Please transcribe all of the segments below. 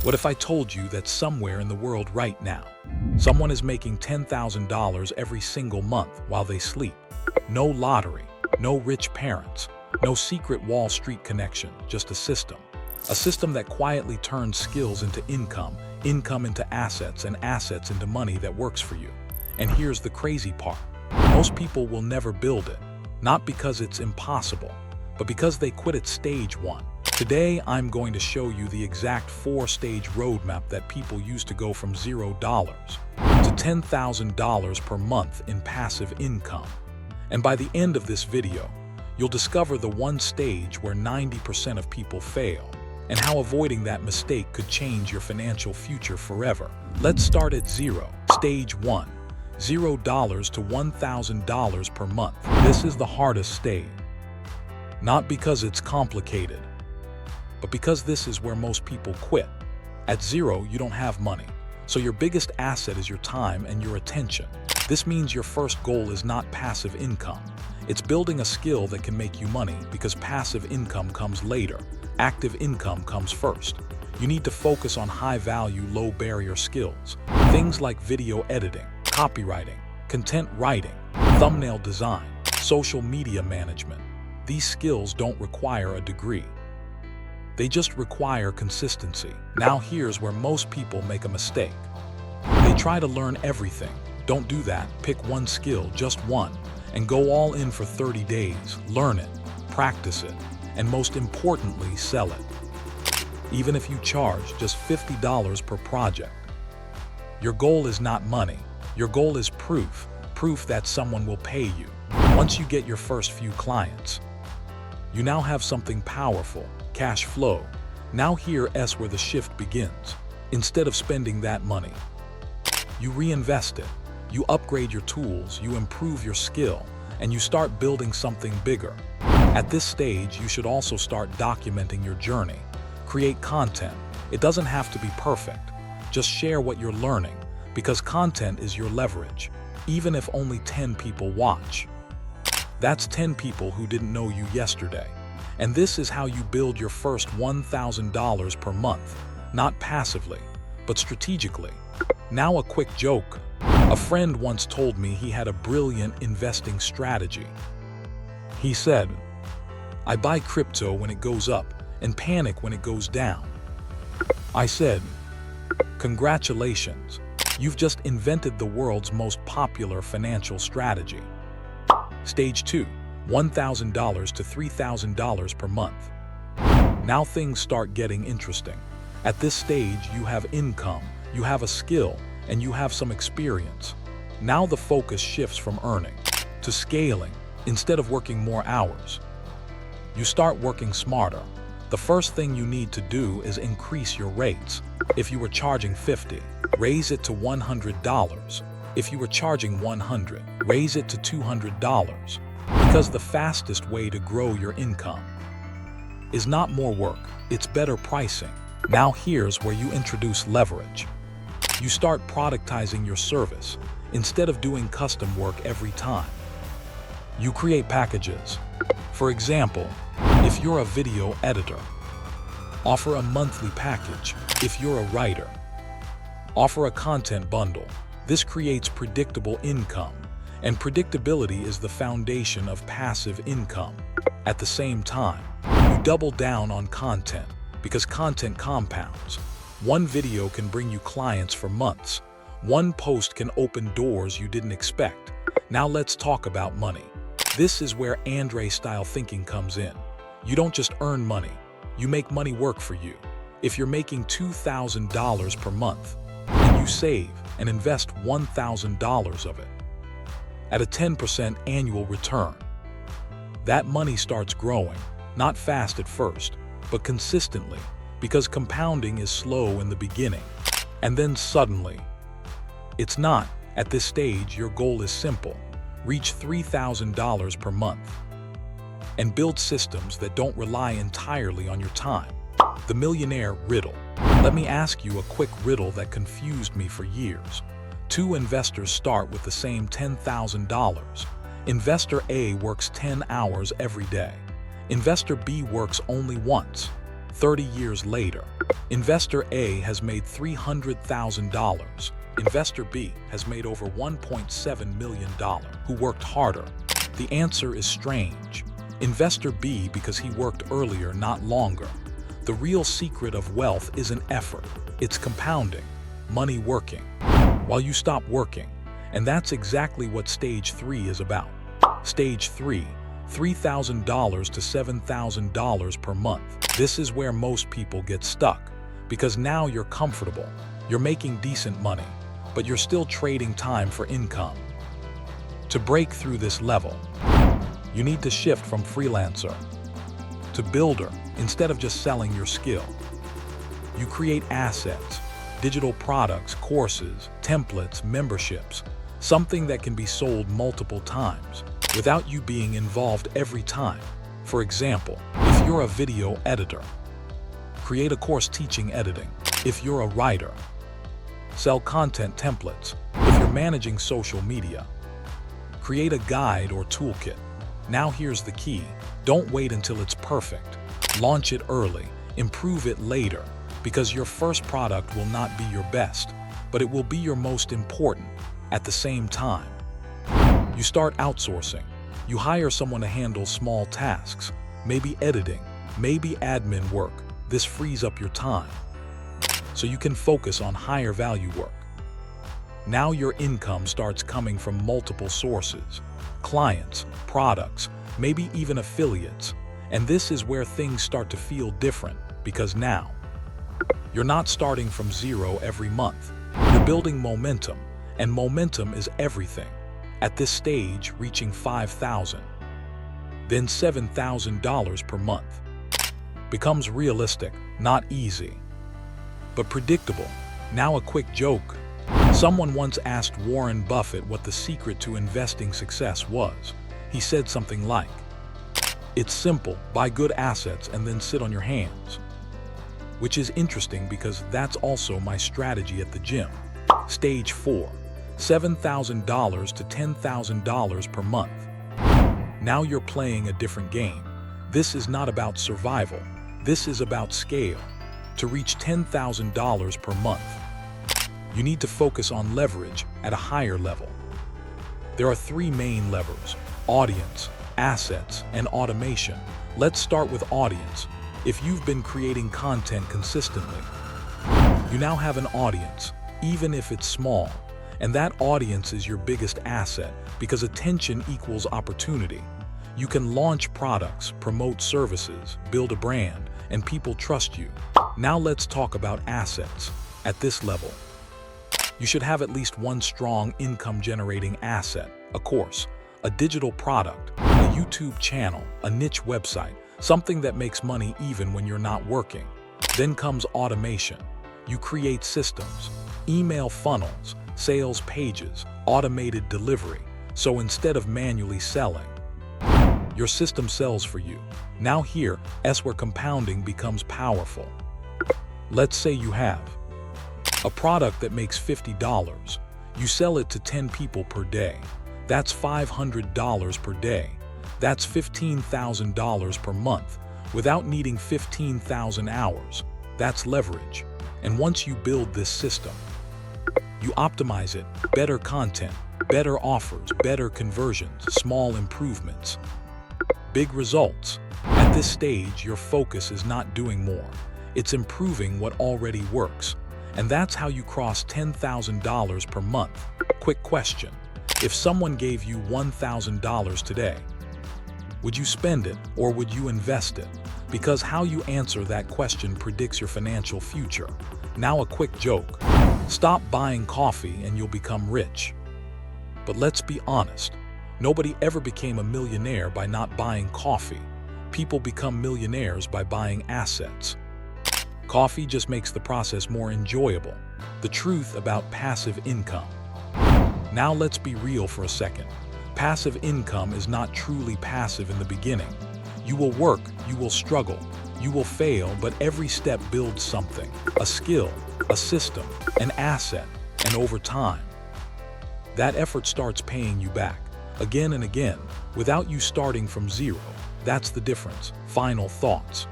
What if I told you that somewhere in the world right now, someone is making $10,000 every single month while they sleep? No lottery, no rich parents, no secret Wall Street connection, just a system. A system that quietly turns skills into income, income into assets, and assets into money that works for you. And here's the crazy part. Most people will never build it, not because it's impossible, but because they quit at stage one. Today, I'm going to show you the exact 4-stage roadmap that people use to go from $0 to $10,000 per month in passive income. And by the end of this video, you'll discover the one stage where 90% of people fail, and how avoiding that mistake could change your financial future forever. Let's start at 0. Stage 1. $0 to $1,000 per month. This is the hardest stage. Not because it's complicated, but because this is where most people quit. At 0, you don't have money, so your biggest asset is your time and your attention. This means your first goal is not passive income. It's building a skill that can make you money, because passive income comes later. Active income comes first. You need to focus on high-value, low-barrier skills. Things like video editing, copywriting, content writing, thumbnail design, social media management. These skills don't require a degree. They just require consistency. Now here's where most people make a mistake. They try to learn everything. Don't do that. Pick one skill, just one, and go all in for 30 days. Learn it, practice it, and most importantly, sell it. Even if you charge just $50 per project. Your goal is not money. Your goal is proof that someone will pay you. Once you get your first few clients, you now have something powerful. Cash flow. Now here's where the shift begins. Instead of spending that money, you reinvest it. You upgrade your tools, you improve your skill, and you start building something bigger. At this stage, you should also start documenting your journey. Create content. It doesn't have to be perfect. Just share what you're learning, because content is your leverage. Even if only 10 people watch, that's 10 people who didn't know you yesterday. And this is how you build your first $1,000 per month, not passively, but strategically. Now a quick joke. A friend once told me he had a brilliant investing strategy. He said, "I buy crypto when it goes up and panic when it goes down." I said, "Congratulations, you've just invented the world's most popular financial strategy." Stage 2. $1,000 to $3,000 per month. Now things start getting interesting. At this stage, you have income, you have a skill, and you have some experience. Now the focus shifts from earning to scaling. Instead of working more hours, you start working smarter. The first thing you need to do is increase your rates. If you were charging $50, raise it to $100. If you were charging $100, raise it to $200. Because the fastest way to grow your income is not more work, it's better pricing. Now here's where you introduce leverage. You start productizing your service instead of doing custom work every time. You create packages. For example, if you're a video editor, offer a monthly package. If you're a writer, offer a content bundle. This creates predictable income. And predictability is the foundation of passive income. At the same time, you double down on content, because content compounds. One video can bring you clients for months. One post can open doors you didn't expect. Now let's talk about money. This is where Andre-style thinking comes in. You don't just earn money, you make money work for you. If you're making $2,000 per month, and you save and invest $1,000 of it, at a 10% annual return, that money starts growing, not fast at first, but consistently, because compounding is slow in the beginning. And then suddenly, it's not. At this stage, your goal is simple. Reach $3,000 per month and build systems that don't rely entirely on your time. The millionaire riddle. Let me ask you a quick riddle that confused me for years. Two investors start with the same $10,000. Investor A works 10 hours every day. Investor B works only once. 30 years later, Investor A has made $300,000. Investor B has made over $1.7 million. Who worked harder? The answer is strange. Investor B, because he worked earlier, not longer. The real secret of wealth isn't effort, it's compounding, money working, while you stop working. And that's exactly what Stage 3 is about. Stage 3, $3,000 to $7,000 per month. This is where most people get stuck, because now you're comfortable, you're making decent money, but you're still trading time for income. To break through this level, you need to shift from freelancer to builder instead of just selling your skill. You create assets, digital products, courses, templates, memberships, something that can be sold multiple times without you being involved every time. For example, if you're a video editor, create a course teaching editing. If you're a writer, sell content templates. If you're managing social media, create a guide or toolkit. Now here's the key. Don't wait until it's perfect. Launch it early, improve it later, because your first product will not be your best, but it will be your most important at the same time. You start outsourcing. You hire someone to handle small tasks, maybe editing, maybe admin work. This frees up your time, so you can focus on higher value work. Now your income starts coming from multiple sources, clients, products, maybe even affiliates. And this is where things start to feel different, because now you're not starting from zero every month. You're building momentum, and momentum is everything. At this stage, reaching $5,000, then $7,000 per month becomes realistic, not easy, but predictable. Now a quick joke. Someone once asked Warren Buffett what the secret to investing success was. He said something like, "It's simple, buy good assets and then sit on your hands." Which is interesting because that's also my strategy at the gym. Stage 4, $7,000 to $10,000 per month. Now you're playing a different game. This is not about survival. This is about scale. To reach $10,000 per month, you need to focus on leverage at a higher level. There are 3 main levers: audience, assets, and automation. Let's start with audience. If you've been creating content consistently, you now have an audience, even if it's small. And that audience is your biggest asset, because attention equals opportunity. You can launch products, promote services, build a brand, and people trust you. Now let's talk about assets. At this level, you should have at least one strong income-generating asset: a course, a digital product, a YouTube channel, a niche website, something that makes money even when you're not working. Then comes automation. You create systems, email funnels, sales pages, automated delivery. So instead of manually selling, your system sells for you. Now here is where compounding becomes powerful. Let's say you have a product that makes $50. You sell it to 10 people per day. That's $500 per day. That's $15,000 per month without needing 15,000 hours. That's leverage. And once you build this system, you optimize it: better content, better offers, better conversions, small improvements, big results. At this stage, your focus is not doing more. It's improving what already works. And that's how you cross $10,000 per month. Quick question. If someone gave you $1,000 today, would you spend it or would you invest it? Because how you answer that question predicts your financial future. Now a quick joke. Stop buying coffee and you'll become rich. But let's be honest. Nobody ever became a millionaire by not buying coffee. People become millionaires by buying assets. Coffee just makes the process more enjoyable. The truth about passive income. Now let's be real for a second. Passive income is not truly passive in the beginning. You will work, you will struggle, you will fail, but every step builds something: a skill, a system, an asset, and over time, that effort starts paying you back again and again without you starting from zero. That's the difference. Final thoughts.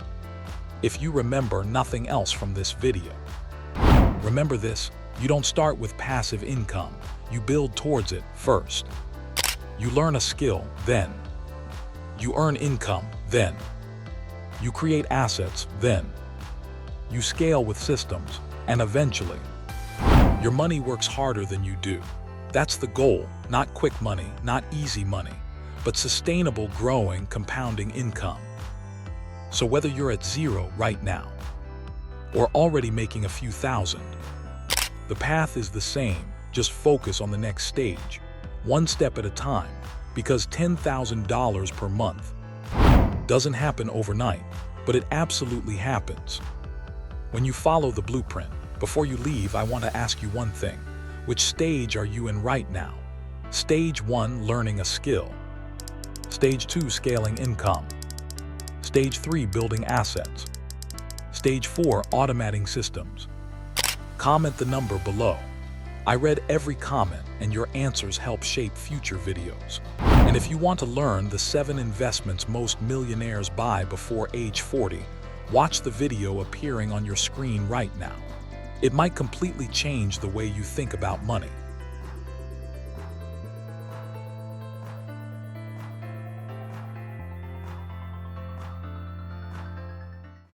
if you remember nothing else from this video. Remember this, you don't start with passive income, you build towards it first. You learn a skill, then. You earn income, then. You create assets, then. You scale with systems, and eventually, your money works harder than you do. That's the goal, not quick money, not easy money, but sustainable, growing, compounding income. So whether you're at zero right now, or already making a few thousand, the path is the same, just focus on the next stage, one step at a time, because $10,000 per month doesn't happen overnight, but it absolutely happens. When you follow the blueprint, before you leave, I want to ask you one thing. Which stage are you in right now? Stage 1, learning a skill. Stage 2, scaling income. Stage 3, building assets. Stage 4, automating systems. Comment the number below. I read every comment, and your answers help shape future videos. And if you want to learn the 7 investments most millionaires buy before age 40, watch the video appearing on your screen right now. It might completely change the way you think about money.